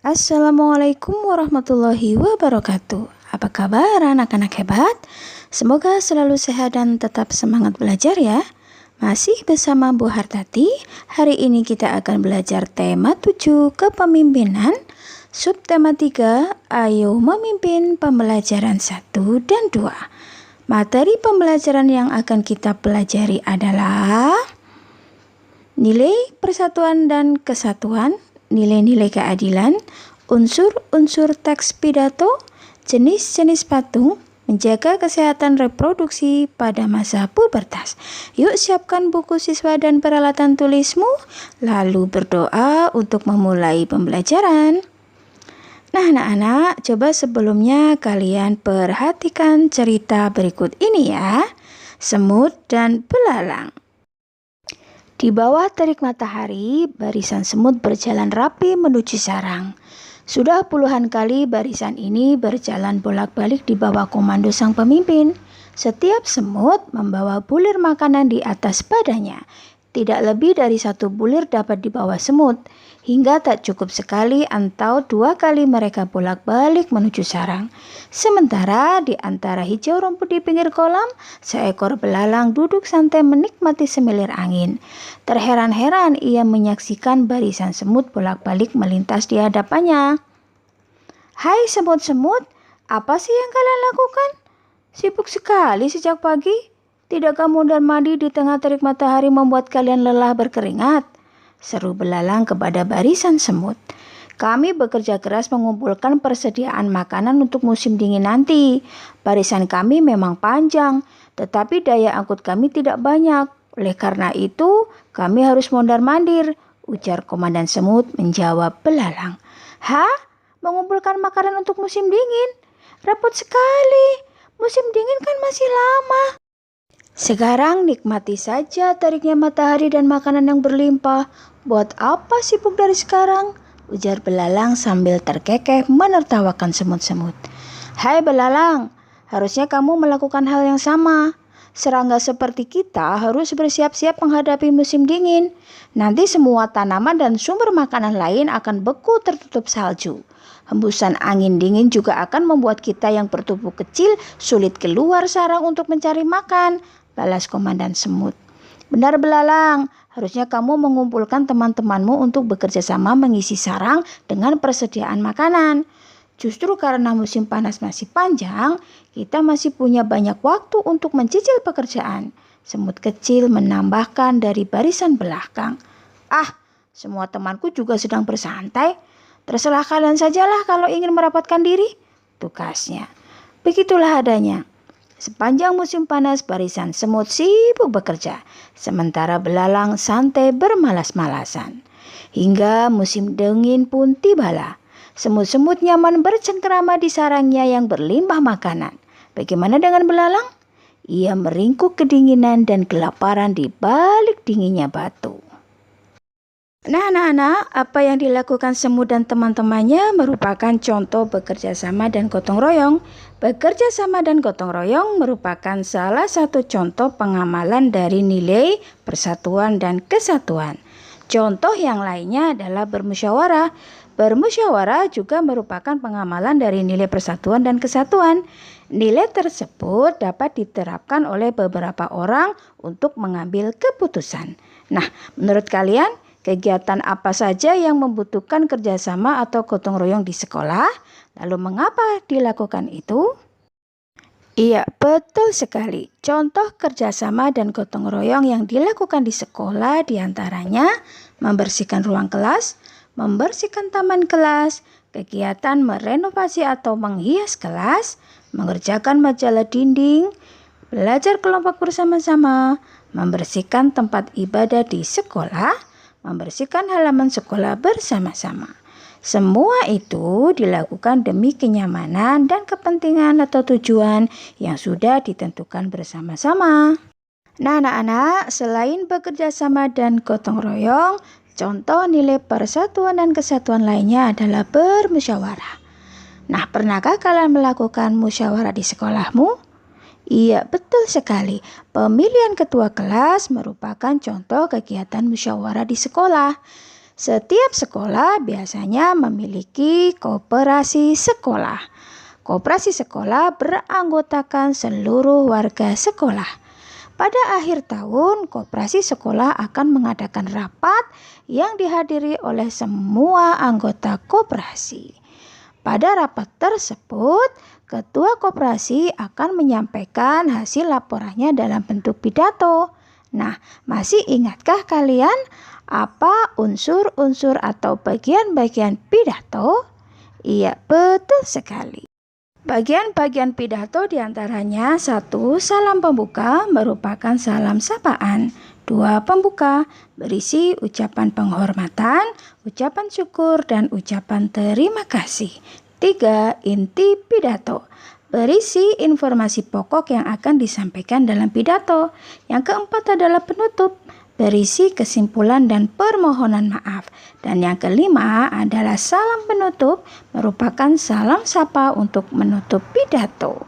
Assalamualaikum warahmatullahi wabarakatuh. Apa kabar anak-anak hebat? Semoga selalu sehat dan tetap semangat belajar ya. Masih bersama Bu Hartati. Hari ini kita akan belajar tema 7 kepemimpinan. Subtema 3, ayo memimpin pembelajaran 1 dan 2. Materi pembelajaran yang akan kita pelajari adalah nilai persatuan dan kesatuan, nilai-nilai keadilan, unsur-unsur teks pidato, jenis-jenis patung, menjaga kesehatan reproduksi pada masa pubertas. Yuk siapkan buku siswa dan peralatan tulismu, lalu berdoa untuk memulai pembelajaran. Nah anak-anak, coba sebelumnya kalian perhatikan cerita berikut ini ya. Semut dan belalang. Di bawah terik matahari, barisan semut berjalan rapi menuju sarang. Sudah puluhan kali barisan ini berjalan bolak-balik di bawah komando sang pemimpin. Setiap semut membawa bulir makanan di atas badannya. Tidak lebih dari 1 bulir dapat dibawa semut, hingga tak cukup sekali atau 2 kali mereka bolak-balik menuju sarang. Sementara di antara hijau rumput di pinggir kolam, seekor belalang duduk santai menikmati semilir angin. Terheran-heran ia menyaksikan barisan semut bolak-balik melintas di hadapannya. "Hai semut-semut, apa sih yang kalian lakukan? Sibuk sekali sejak pagi. Tidakkah mondar-mandir di tengah terik matahari membuat kalian lelah berkeringat?" seru belalang kepada barisan semut. "Kami bekerja keras mengumpulkan persediaan makanan untuk musim dingin nanti. Barisan kami memang panjang, tetapi daya angkut kami tidak banyak. Oleh karena itu, kami harus mondar-mandir," ujar komandan semut menjawab belalang. "Hah? Mengumpulkan makanan untuk musim dingin? Repot sekali. Musim dingin kan masih lama. Sekarang nikmati saja teriknya matahari dan makanan yang berlimpah. Buat apa sibuk dari sekarang?" ujar belalang sambil terkekeh menertawakan semut-semut. "Hai belalang, harusnya kamu melakukan hal yang sama. Serangga seperti kita harus bersiap-siap menghadapi musim dingin. Nanti semua tanaman dan sumber makanan lain akan beku tertutup salju. Hembusan angin dingin juga akan membuat kita yang bertubuh kecil sulit keluar sarang untuk mencari makan," balas komandan semut. "Benar belalang, harusnya kamu mengumpulkan teman-temanmu untuk bekerja sama mengisi sarang dengan persediaan makanan. Justru karena musim panas masih panjang, kita masih punya banyak waktu untuk mencicil pekerjaan," semut kecil menambahkan dari barisan belakang. "Ah, semua temanku juga sedang bersantai. Terserah kalian sajalah kalau ingin merapatkan diri," tugasnya. Begitulah adanya. Sepanjang musim panas, barisan semut sibuk bekerja, sementara belalang santai bermalas-malasan. Hingga musim dingin pun tibalah. Semut-semut nyaman bercengkerama di sarangnya yang berlimpah makanan. Bagaimana dengan belalang? Ia meringkuk kedinginan dan kelaparan di balik dinginnya batu. Nah anak-anak, apa yang dilakukan semut dan teman-temannya merupakan contoh bekerja sama dan gotong royong. Bekerja sama dan gotong royong merupakan salah satu contoh pengamalan dari nilai persatuan dan kesatuan. Contoh yang lainnya adalah bermusyawarah. Bermusyawarah juga merupakan pengamalan dari nilai persatuan dan kesatuan. Nilai tersebut dapat diterapkan oleh beberapa orang untuk mengambil keputusan. Nah, menurut kalian, kegiatan apa saja yang membutuhkan kerjasama atau gotong royong di sekolah? Lalu mengapa dilakukan itu? Iya, betul sekali. Contoh kerjasama dan gotong royong yang dilakukan di sekolah diantaranya membersihkan ruang kelas, membersihkan taman kelas, kegiatan merenovasi atau menghias kelas, mengerjakan majalah dinding, belajar kelompok bersama-sama, membersihkan tempat ibadah di sekolah, membersihkan halaman sekolah bersama-sama. Semua itu dilakukan demi kenyamanan dan kepentingan atau tujuan yang sudah ditentukan bersama-sama. Nah anak-anak, selain bekerja sama dan gotong royong, contoh nilai persatuan dan kesatuan lainnya adalah bermusyawarah. Nah, pernahkah kalian melakukan musyawarah di sekolahmu? Iya, betul sekali. Pemilihan ketua kelas merupakan contoh kegiatan musyawarah di sekolah. Setiap sekolah biasanya memiliki koperasi sekolah. Koperasi sekolah beranggotakan seluruh warga sekolah. Pada akhir tahun, koperasi sekolah akan mengadakan rapat yang dihadiri oleh semua anggota koperasi. Pada rapat tersebut, ketua koperasi akan menyampaikan hasil laporannya dalam bentuk pidato. Nah, masih ingatkah kalian apa unsur-unsur atau bagian-bagian pidato? Iya, betul sekali. Bagian-bagian pidato diantaranya 1. Salam pembuka merupakan salam sapaan. 2. Pembuka berisi ucapan penghormatan, ucapan syukur, dan ucapan terima kasih. 3. Inti pidato berisi informasi pokok yang akan disampaikan dalam pidato. Yang keempat adalah penutup berisi kesimpulan dan permohonan maaf. Dan yang kelima adalah salam penutup merupakan salam sapa untuk menutup pidato.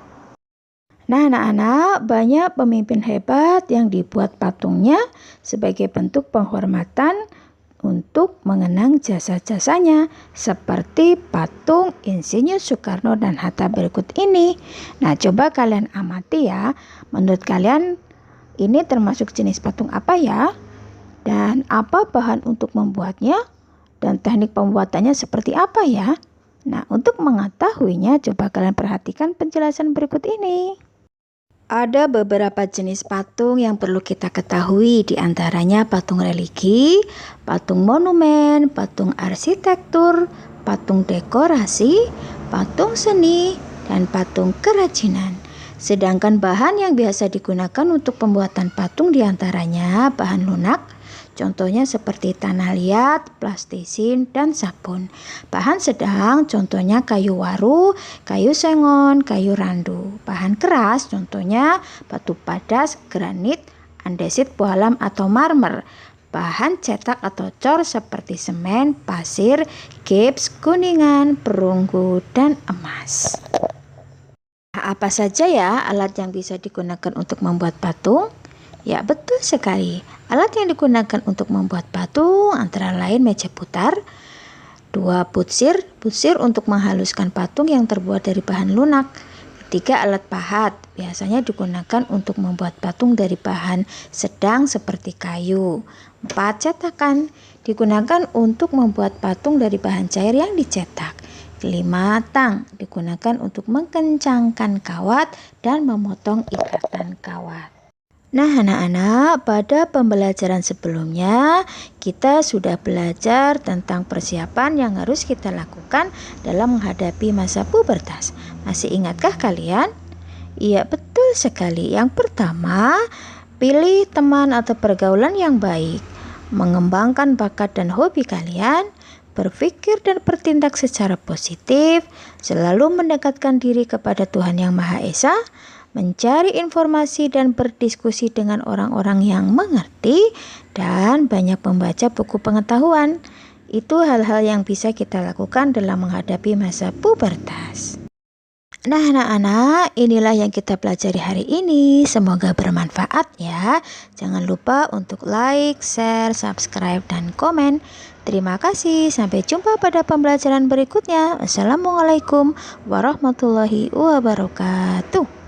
Nah anak-anak, banyak pemimpin hebat yang dibuat patungnya sebagai bentuk penghormatan untuk mengenang jasa-jasanya, seperti patung Insinyur Soekarno dan Hatta berikut ini. Nah, coba kalian amati ya, menurut kalian ini termasuk jenis patung apa ya? Dan apa bahan untuk membuatnya? Dan teknik pembuatannya seperti apa ya? Nah, untuk mengetahuinya, coba kalian perhatikan penjelasan berikut ini. Ada beberapa jenis patung yang perlu kita ketahui, di antaranya patung religi, patung monumen, patung arsitektur, patung dekorasi, patung seni, dan patung kerajinan. Sedangkan bahan yang biasa digunakan untuk pembuatan patung diantaranya bahan lunak, contohnya seperti tanah liat, plastisin, dan sabun. Bahan sedang contohnya kayu waru, kayu sengon, kayu randu. Bahan keras contohnya batu padas, granit, andesit, bualam, atau marmer. Bahan cetak atau cor seperti semen, pasir, gips, kuningan, perunggu, dan emas. Apa saja ya alat yang bisa digunakan untuk membuat patung? Ya, betul sekali. Alat yang digunakan untuk membuat patung antara lain meja putar, 2 putsir untuk menghaluskan patung yang terbuat dari bahan lunak, 3 alat pahat, biasanya digunakan untuk membuat patung dari bahan sedang seperti kayu, 4 cetakan, digunakan untuk membuat patung dari bahan cair yang dicetak, 5 tang, digunakan untuk mengencangkan kawat dan memotong ikatan kawat. Nah anak-anak, pada pembelajaran sebelumnya kita sudah belajar tentang persiapan yang harus kita lakukan dalam menghadapi masa pubertas. Masih ingatkah kalian? Iya, betul sekali. Yang pertama, pilih teman atau pergaulan yang baik, mengembangkan bakat dan hobi kalian, berpikir dan bertindak secara positif, selalu mendekatkan diri kepada Tuhan Yang Maha Esa, mencari informasi dan berdiskusi dengan orang-orang yang mengerti, dan banyak membaca buku pengetahuan. Itu hal-hal yang bisa kita lakukan dalam menghadapi masa pubertas. Nah anak-anak, inilah yang kita pelajari hari ini. Semoga bermanfaat ya. Jangan lupa untuk like, share, subscribe, dan komen. Terima kasih. Sampai jumpa pada pembelajaran berikutnya. Wassalamualaikum warahmatullahi wabarakatuh.